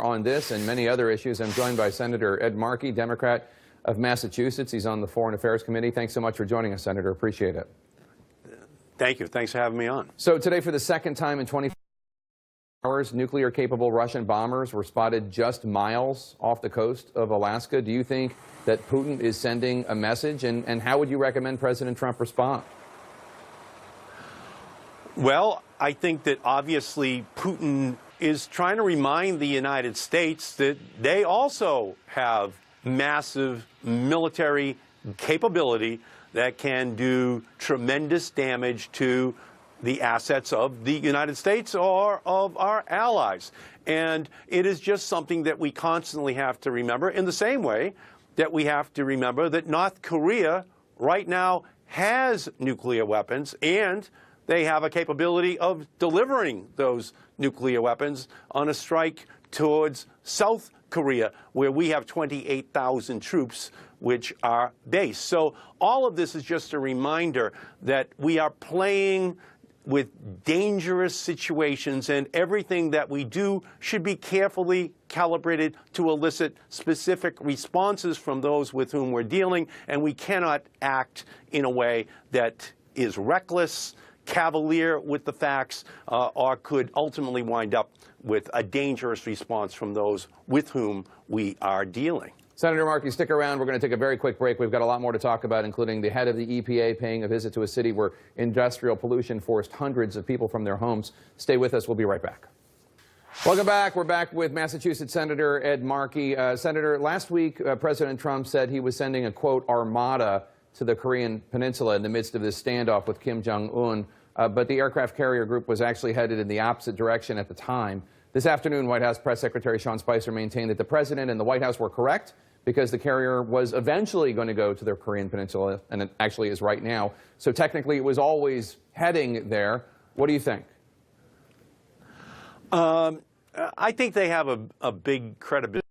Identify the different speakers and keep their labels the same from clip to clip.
Speaker 1: on this and many other issues. I'm joined by Senator Ed Markey, Democrat of Massachusetts. He's on the Foreign Affairs Committee. Thanks so much for joining us, Senator. Appreciate it.
Speaker 2: Thank you. Thanks for having me on.
Speaker 1: So today, for the second time in 24 hours, nuclear-capable Russian bombers were spotted just miles off the coast of Alaska. Do you think that Putin is sending a message, and how would you recommend President Trump respond?
Speaker 2: Well, I think that obviously Putin is trying to remind the United States that they also have massive military capability that can do tremendous damage to the assets of the United States or of our allies. And it is just something that we constantly have to remember, in the same way that we have to remember that North Korea right now has nuclear weapons, and they have a capability of delivering those nuclear weapons on a strike towards South Korea, where we have 28,000 troops which are based. So all of this is just a reminder that we are playing with dangerous situations, and everything that we do should be carefully calibrated to elicit specific responses from those with whom we're dealing, and we cannot act in a way that is reckless, cavalier with the facts, or could ultimately wind up with a dangerous response from those with whom we are dealing.
Speaker 1: Senator Markey, stick around. We're going to take a very quick break. We've got a lot more to talk about, including the head of the EPA paying a visit to a city where industrial pollution forced hundreds of people from their homes. Stay with us. We'll be right back. Welcome back. We're back with Massachusetts Senator Ed Markey. Senator, last week, President Trump said he was sending a, quote, armada to the Korean Peninsula in the midst of this standoff with Kim Jong-un. But the aircraft carrier group was actually headed in the opposite direction at the time. This afternoon, White House Press Secretary Sean Spicer maintained that the president and the White House were correct because the carrier was eventually going to go to the Korean Peninsula, and it actually is right now. So technically, it was always heading there. What do you think?
Speaker 2: I think they have a big credibility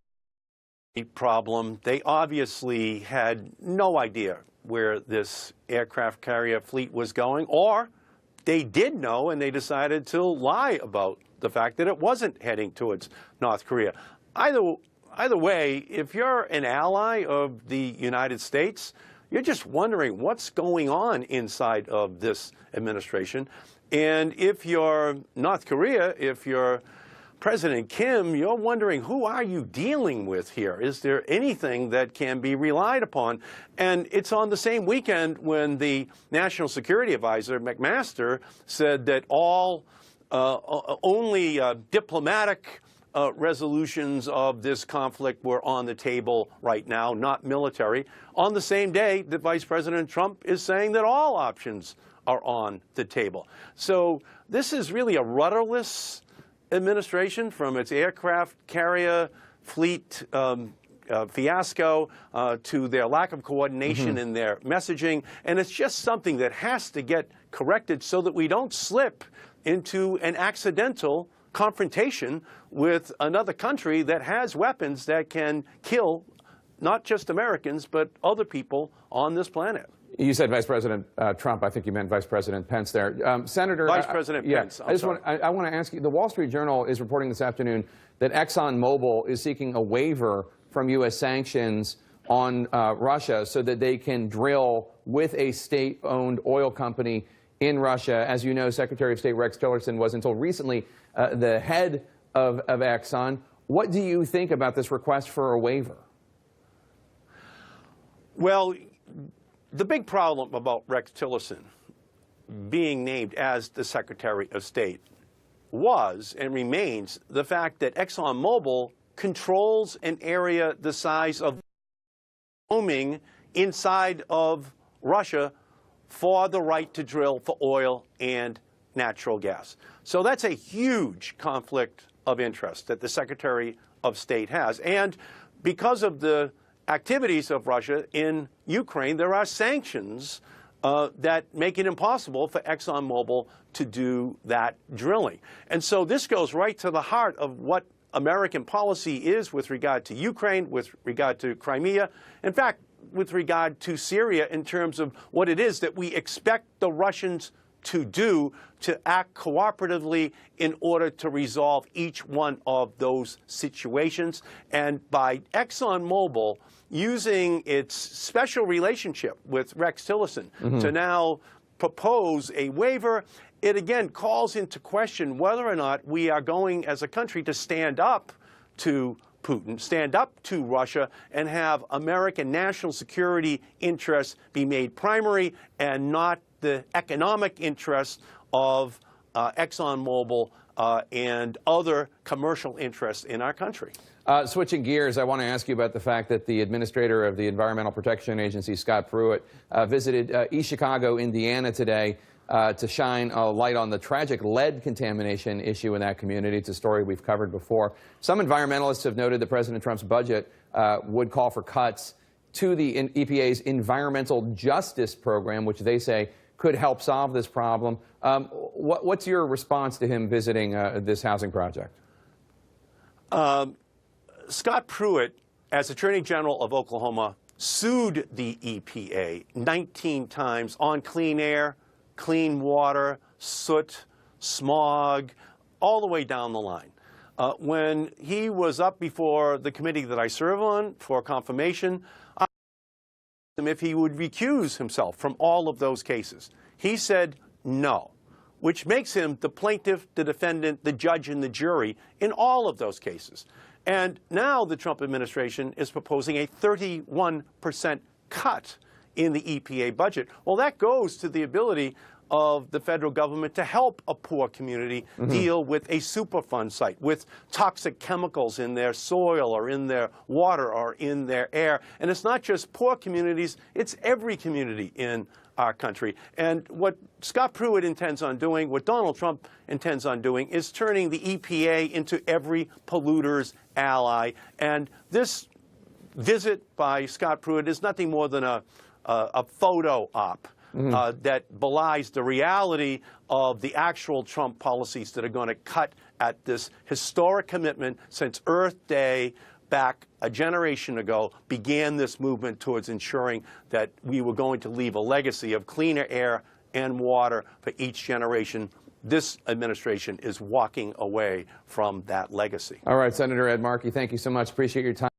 Speaker 2: problem. They obviously had no idea where this aircraft carrier fleet was going, or they did know and they decided to lie about the fact that it wasn't heading towards North Korea. Either way, if you're an ally of the United States, you're just wondering what's going on inside of this administration. And if you're North Korea, if you're President Kim, you're wondering, who are you dealing with here? Is there anything that can be relied upon? And it's on the same weekend when the National Security Advisor, McMaster, said that only diplomatic resolutions of this conflict were on the table right now, not military. On the same day that Vice President Trump is saying that all options are on the table. So this is really a rudderless administration, from its aircraft carrier fleet fiasco to their lack of coordination in their messaging. And it's just something that has to get corrected so that we don't slip into an accidental confrontation with another country that has weapons that can kill not just Americans, but other people on this planet.
Speaker 1: You said Vice President Trump. I think you meant Vice President Pence there. Senator,
Speaker 2: Vice President Pence.
Speaker 1: I want to ask you, the Wall Street Journal is reporting this afternoon that ExxonMobil is seeking a waiver from U.S. sanctions on Russia so that they can drill with a state-owned oil company in Russia. As you know, Secretary of State Rex Tillerson was until recently the head of Exxon. What do you think about this request for a waiver?
Speaker 2: Well, the big problem about Rex Tillerson being named as the Secretary of State was and remains the fact that ExxonMobil controls an area the size of Wyoming inside of Russia for the right to drill for oil and natural gas. So that's a huge conflict of interest that the Secretary of State has. And because of the activities of Russia in Ukraine, there are sanctions that make it impossible for ExxonMobil to do that drilling. And so this goes right to the heart of what American policy is with regard to Ukraine, with regard to Crimea, in fact, with regard to Syria, in terms of what it is that we expect the Russians to do to act cooperatively in order to resolve each one of those situations. And by ExxonMobil using its special relationship with Rex Tillerson to now propose a waiver, it again calls into question whether or not we are going as a country to stand up to Putin, stand up to Russia, and have American national security interests be made primary and not the economic interests of ExxonMobil and other commercial interests in our country.
Speaker 1: Switching gears, I want to ask you about the fact that the administrator of the Environmental Protection Agency, Scott Pruitt, visited East Chicago, Indiana today to shine a light on the tragic lead contamination issue in that community. It's a story we've covered before. Some environmentalists have noted that President Trump's budget would call for cuts to the EPA's Environmental Justice Program, which they say could help solve this problem. What's your response to him visiting this housing project?
Speaker 2: Scott Pruitt, as Attorney General of Oklahoma, sued the EPA 19 times on clean air, clean water, soot, smog, all the way down the line. When he was up before the committee that I serve on for confirmation, I asked him if he would recuse himself from all of those cases. He said no, which makes him the plaintiff, the defendant, the judge, and the jury in all of those cases. And now the Trump administration is proposing a 31% cut in the EPA budget. Well, that goes to the ability of the federal government to help a poor community deal with a Superfund site, with toxic chemicals in their soil or in their water or in their air. And it's not just poor communities, it's every community in our country. And what Scott Pruitt intends on doing, what Donald Trump intends on doing, is turning the EPA into every polluter's ally. And this visit by Scott Pruitt is nothing more than a photo op that belies the reality of the actual Trump policies that are going to cut at this historic commitment since Earth Day back a generation ago began this movement towards ensuring that we were going to leave a legacy of cleaner air and water for each generation. This administration is walking away from that legacy.
Speaker 1: All right, Senator Ed Markey, thank you so much. Appreciate your time.